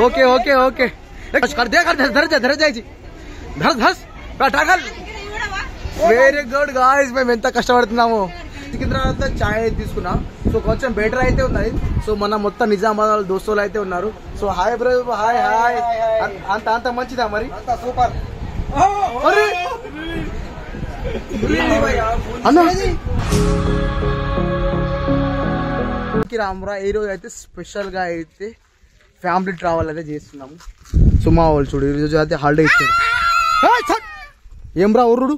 Okay okay okay कर दे धर जायची धर धस टाकल వెరీ గుడ్ గాయ్స్ మేము ఎంత కష్టపడుతున్నాము సికింద్రాబాద్ చాయ్ తీసుకున్నా సో కొంచెం బెటర్ అయితే ఉన్నది సో మన మొత్తం నిజామాబాద్ దోస్తులు అయితే ఉన్నారు so hi bro hi hi అంత మంచిదా మరి సూపర్ రామరా ఈ రోజు అయితే స్పెషల్ గా అయితే ఫ్యామిలీ ట్రావెల్ అయితే చేస్తున్నాము సుమా వాళ్ళు చూడు ఈ రోజు అయితే హాలిడే ఇచ్చారు ఏం రా ఉర్రుడు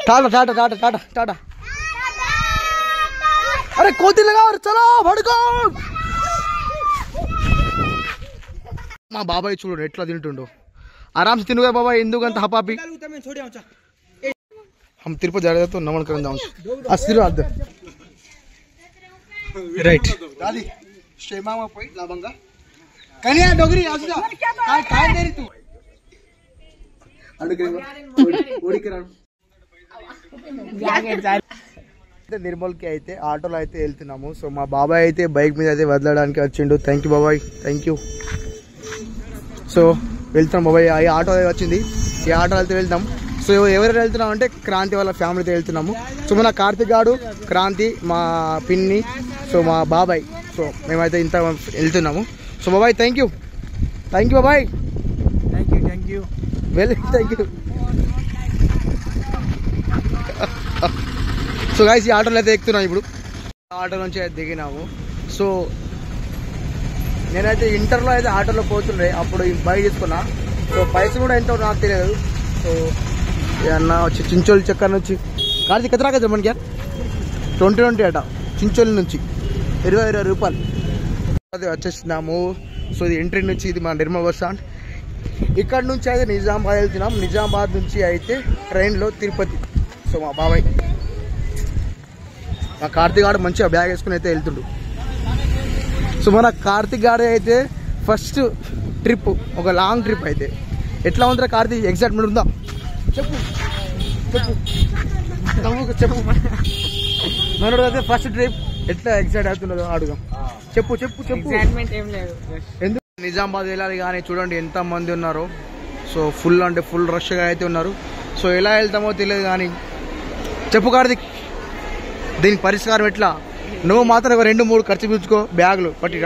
टाटा टाटा टाटा टाटा टाटा अरे कोती लगा चलो भड़को మా బాబాయ్ చూడు ఎట్లా తింటుండో ఆరామ్ से తినుగా బాబాయ్ ఎందుకంత హపాపి हम तिरुपति जा रहे थे तो नमन करने जाऊं आशीर्वाद राइट दादी शेमा में पोई लाबंगा कन्या डोगरी आसुदा काय देरी तू अडके ओडी करा నిర్మల్ కి అయితే ఆటోలో అయితే వెళ్తున్నాము సో మా బాబాయ్ అయితే బైక్ మీద అయితే వదలడానికి వచ్చిండు థ్యాంక్ యూ బాబాయ్ థ్యాంక్ యూ సో వెళ్తాం బాబాయ్ ఈ ఆటో వచ్చింది ఈ ఆటో అయితే వెళ్తాం సో ఎవరు వెళ్తున్నాం అంటే క్రాంతి వాళ్ళ ఫ్యామిలీతో వెళ్తున్నాము సో మన కార్తిక్ గాడు క్రాంతి మా పిన్ని సో మా బాబాయ్ సో మేమైతే ఇంత వెళ్తున్నాము సో బాబాయ్ థ్యాంక్ యూ బాబాయ్ thank you well thank you so guys ఈ ఆటోలో అయితే ఎక్కుతున్నాం ఇప్పుడు ఆటో నుంచి అయితే దిగినాము సో నేనైతే ఇంటర్లో అయితే ఆటోలో పోతుండే అప్పుడు ఈ బైక్ తీసుకున్నా సో పైసలు కూడా ఎంతో నాకు తెలియదు సో అన్న వచ్చి చించోలి చక్కర నుంచి కార్తీక్ ఎత్తరాక మనకి 20 అట చించోలి నుంచి 20 రూపాయలు అది వచ్చేసినాము సో ఇది ఎంట్రీ నుంచి ఇది మన నిర్మల్ బస్ స్టాండ్ ఇక్కడ నుంచి అయితే నిజామాబాద్ వెళ్తున్నాం నిజామాబాద్ నుంచి అయితే ట్రైన్లో తిరుపతి సో మా బాబాయ్ మా కార్తీక్ గాడు మంచిగా బ్యాగ్ వేసుకుని అయితే వెళ్తుండు సో మన కార్తీక్ గాడు అయితే ఫస్ట్ ట్రిప్ ఒక లాంగ్ ట్రిప్ అయితే ఎట్లా ఉందిరా కార్తీక్ ఎగ్జైట్మెంట్ ఉందా చెప్పు చెప్పు మనోడు అయితే ఫస్ట్ ట్రిప్ ఎట్లా ఎగ్జైట్ అవుతున్నదో అడుగు చెప్పు ఎందుకు నిజామాబాద్ వెళ్ళాలి కానీ చూడండి ఎంత మంది ఉన్నారు సో ఫుల్ అంటే ఫుల్ రష్గా అయితే ఉన్నారు సో ఎలా వెళ్తామో తెలియదు కానీ చెప్పు కార్తీక్ దీనికి పరిష్కారం ఎట్లా నువ్వు మాత్రం 2-3 ఖర్చు పిలుచుకో బ్యాగులు పట్టి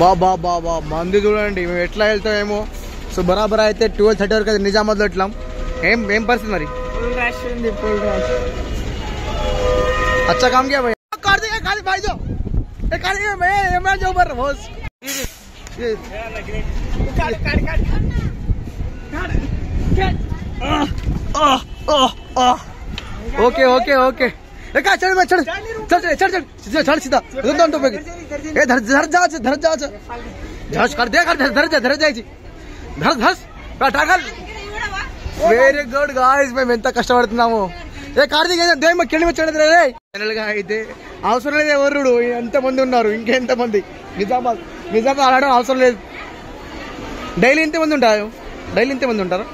బాబా మంది చూడండి మేము ఎట్లా వెళ్తామేమో సో బరాబర్ అయితే 12:30 వరకు అయితే నిజామాబాద్లో వెళ్ళాం ఏం పరిస్థితి మరి अच्छा काम किया भाई कार्तिक भाई जो मैं जो ऊपर बॉस ओके ओके ओके चल मैं चढ़ सीधा धर जायची धर धस टाकल వెరీ గుడ్ గాయ్స్ మేము ఎంత కష్టపడుతున్నాము ఏ కార్తీక్ దేమ కిండి వచ్చాడు రే ఫైనల్ గా అయితే అవసరం లేదు ఎవరుడు ఎంతమంది ఉన్నారు ఇంకెంతమంది నిజామాబాద్ ఆడడం అవసరం లేదు డైలీ ఇంతమంది ఉంటారు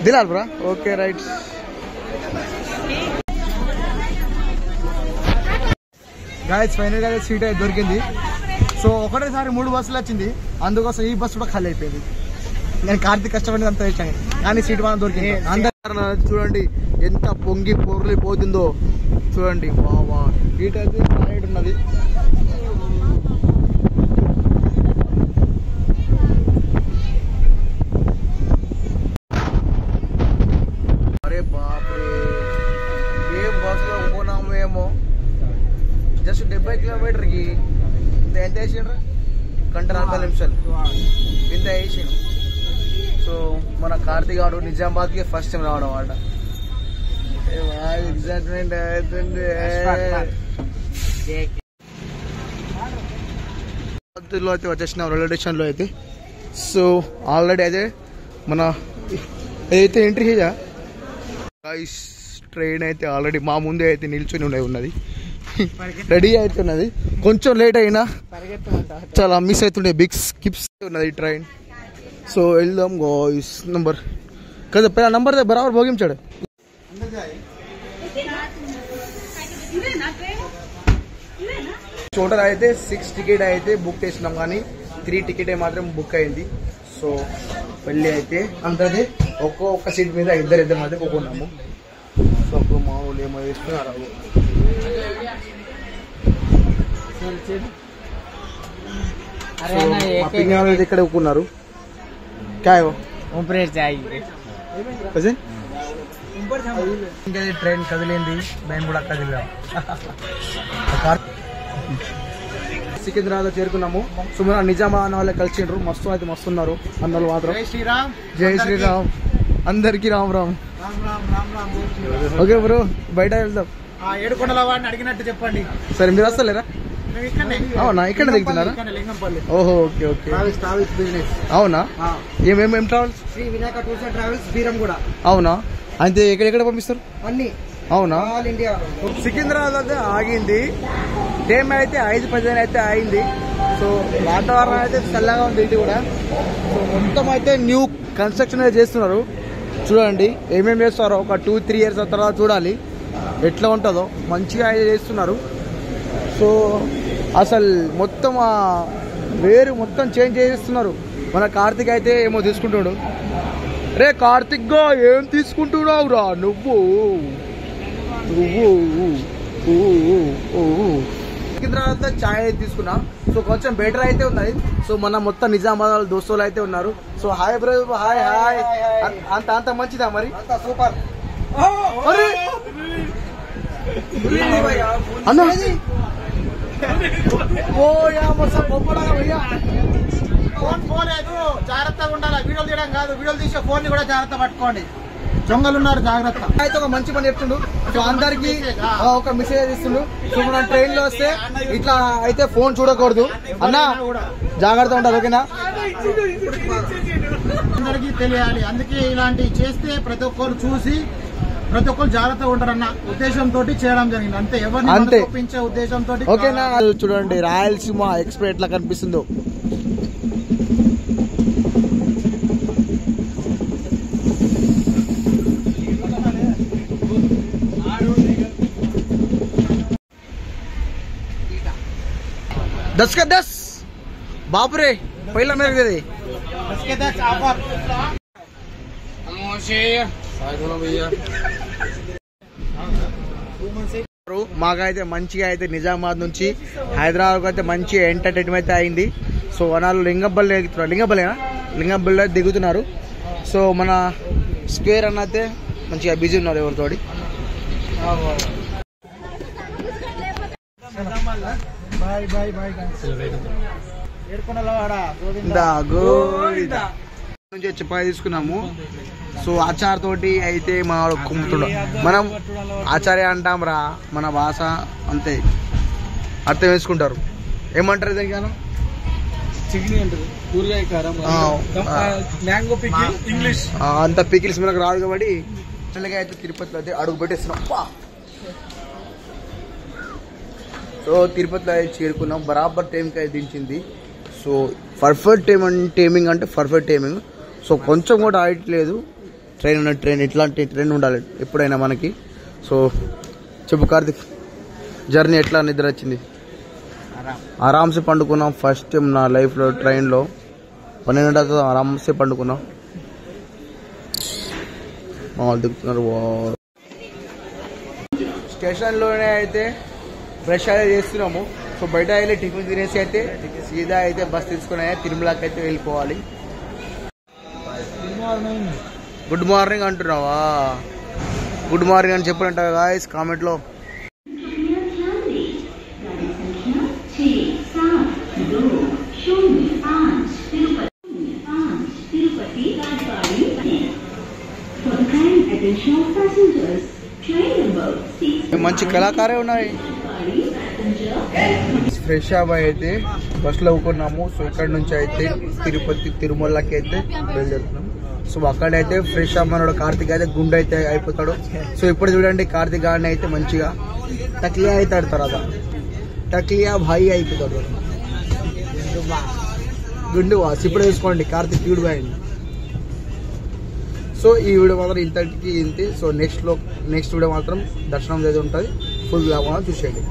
దిలాల్ బ్రా ఓకే రైట్ గాయ్స్ ఫైనల్ గా సీట్ అయితే దొరికింది సో ఒకటేసారి 3 బస్సులు వచ్చింది అందుకోసం ఈ బస్సు కూడా ఖాళీ అయిపోయింది నేను కార్తీక్ కష్టపడి అంత వేసాను కానీ సీట్ మనం దొరికింది అందరూ చూడండి ఎంత పొంగి పొర్లి పోతుందో చూడండి బాబా సీట్ అయితే సైడ్ ఉన్నది అరే బాప్రే ఏం బస్సులో పోనాము ఏమో జస్ట్ 70 కిలోమీటర్కి ఎంత వేసిండ్రు 40 నిమిషాలు ఇంత వేసిండు సో మన కార్తీక్ గారు నిజామాబాద్ కి ఫస్ట్ టైం రావడం అన్నమాట ఎగ్జైట్మెంట్ అవుతుంది అయితే వచ్చేసిన రైల్వే స్టేషన్ లో అయితే సో ఆల్రెడీ అయితే మన ఏదైతే ఎంట్రీ ట్రైన్ అయితే ఆల్రెడీ మా ముందే అయితే నిల్చుని ఉన్నది, రెడీ అవుతున్నది. కొంచెం లేట్ అయినా చాలా మిస్ అవుతుండే, బిగ్ స్కిప్స్ ఉన్నది ట్రైన్. సో వెళ్దాం గాయ్స్. నంబర్ కదా పहला नंबर दे बराबर बोगिम चढ़े టోటల్ అయితే 6 టికెట్ అయితే బుక్ చేసినాం, కానీ 3 టికెట్ మాత్రం బుక్ అయింది. సో వెళ్ళి అయితే అంతది ఒక్కొక్క సీట్ మీద ఇద్దరు మాత్రం కూకున్నాము. సో అప్పుడు మా వాళ్ళు ఏమో చేస్తున్నారు, ఇక్కడ కూకున్నారు. ట్రైన్ కదిలింది, మేము కూడా కదిలాం. సికింద్రాబాద్ చేరుకున్నాము. సో మన నిజామాబాద్ వాళ్ళే కలిసిండ్రు, మస్తు అయితే మస్తున్నారు అన్నలు మాత్రం. జై శ్రీరామ్, అందరికి రామ్ రామ్. ఓకే బ్రో, బయట వెళ్దాం. ఏడుకొండల వాడిని అడిగినట్టు చెప్పండి. సరే, మీరు వస్తలేరా? అవునా, ఇక్కడ దిగుతున్నారా? ఓహో, ఓకే ఓకే. అవునా, ఏమేమి travels? Sri Vinayaka tours and travels బీరం కూడా. అవునా, అయితే ఎక్కడెక్కడ పంపిస్తారు అన్ని? అవునా. All India. సికింద్రాబాద్ ఆగింది, టైం అయితే 5:15 అయితే అయింది. సో వాతావరణం అయితే చల్లగా ఉంది ఇది కూడా. సో మొత్తం అయితే న్యూ కన్స్ట్రక్షన్ అయితే చేస్తున్నారు. చూడండి ఏమేమి చేస్తారో, ఒక 2-3 ఇయర్స్ తర్వాత చూడాలి ఎట్లా ఉంటుందో. మంచిగా అయితే చేస్తున్నారు. సో అసలు మొత్తం వేరు మొత్తం చేంజ్ చేస్తున్నారు. మన కార్తిక్ అయితే ఏమో తీసుకుంటాడు. రే కార్తిక్ గా ఏం తీసుకుంటున్నావు రా నువ్వు? సికింద్రాబాద్ ఛాయ్ తీసుకున్నా. సో కొంచెం బెటర్ అయితే ఉన్నది. సో మన మొత్తం నిజామాబాద్ దోస్తులు అయితే ఉన్నారు. So hi bro, hi hi. అంత మంచిదా మరి? సూపర్ అన్న. ఫోన్ పోలేదు, జాగ్రత్తగా ఉండాలి. వీడియోలు తీయడం కాదు, వీడియోలు తీసే ఫోన్ ని కూడా జాగ్రత్త పట్టుకోండి. దొంగలు ఉన్నారు, జాగ్రత్త. అయితే ఒక మంచి పని చెప్తుండు. సో అందరికి ఒక మెసేజ్ ఇస్తుండు. సో మనం ట్రైన్ లో వస్తే ఇట్లా అయితే ఫోన్ చూడకూడదు అన్న, జాగ్రత్త ఉండాలి. ఓకేనా? అందరికి తెలియాలి. అందుకే ఇలాంటివి చేస్తే ప్రతి ఒక్కరు చూసి ప్రతి ఒక్కరు జాగ్రత్తగా ఉంటారన్న ఉద్దేశంతో చేయడం జరిగింది. అంతే, ఎవరిని ఒప్పించే ఉద్దేశంతో. ఓకేనా? చూడండి రాయలసీమ ఎక్స్ప్రెస్ ఎట్లా కనిపిస్తుందో. दस का 10 बापरे, पहिला मेरे दे 10 के 10 ऑफर. మాకైతే మంచిగా అయితే నిజామాబాద్ నుంచి హైదరాబాద్ అయితే మంచి ఎంటర్టైన్మెంట్ అయితే అయింది. సో వనాలు లింగంపల్లి దిగుతున్నారు. సో మన స్క్వేర్ అన్న అయితే మంచిగా బిజీ ఉన్నారు ఎవరితోటి. నుంచి చపాతి తీసుకున్నాము. సో ఆచార్ తోటి అయితే మా కుమ్ముతుండ, మనం ఆచార్య అంటాం రా, మన భాష అంతే అర్థం వేసుకుంటారు. ఏమంటారు దానికి? అంత పికిల్స్ మనకు రాదు కాబట్టి అయితే తిరుపతిలో అయితే అడుగు పెట్టేస్తున్నాం. సో తిరుపతిలో అయితే చేరుకున్నాం, బరాబర్ టైంకి అయితే దించింది. సో పర్ఫెక్ట్ టైమింగ్ అంటే పర్ఫెక్ట్ టైమింగ్. సో కొంచెం కూడా ఆగట్లేదు. ట్రైన్ ఇట్లాంటి ట్రైన్ ఉండాలి ఎప్పుడైనా మనకి. సో చెప్పు కార్తిక్, జర్నీ ఎట్లా? నిద్ర వచ్చింది? ఆరామ్సే పండుకున్నాం. ఫస్ట్ టైం నా లైఫ్లో ట్రైన్లో 12 గంటలతో ఆరామ్సే పండుకున్నాం. మా వాళ్ళు దిగుతున్నారు. స్టేషన్లోనే అయితే బ్రష్ అయితే చేస్తున్నాము. సో బయట వెళ్ళి టిఫిన్ తినేసి అయితే సీదా అయితే బస్ తీసుకుని తిరుమలకి అయితే వెళ్ళిపోవాలి. గుడ్ మార్నింగ్ అంటున్నావా? గుడ్ మార్నింగ్ అని చెప్పాలంట గాయ్స్ కామెంట్లో. మంచి కళాకారే ఉన్నాయి. ఫ్రెష్ అప్ అయితే బస్సులో ఊకున్నాము. సో ఇక్కడ నుంచి అయితే తిరుపతి తిరుమలకి అయితే బయలుదేరుతున్నాం. సో అక్కడైతే ఫ్రెష్ అమ్మన్నాడు కార్తిక్ అయితే గుండె అయితే అయిపోతాడు. సో ఇప్పుడు చూడండి కార్తిక్ గారిని అయితే మంచిగా టక్లియా అవుతాడు, తర్వాత టక్లియా భాయి అయిపోతాడు, గుండు వాస్. ఇప్పుడు చూసుకోండి కార్తిక్ క్యూడ్ బాయ్. సో ఈ వీడియో మాత్రం ఇంతటికి ఇంతే. సో నెక్స్ట్ వీడియో మాత్రం దర్శనం అనేది ఉంటుంది, ఫుల్ చూసేయండి.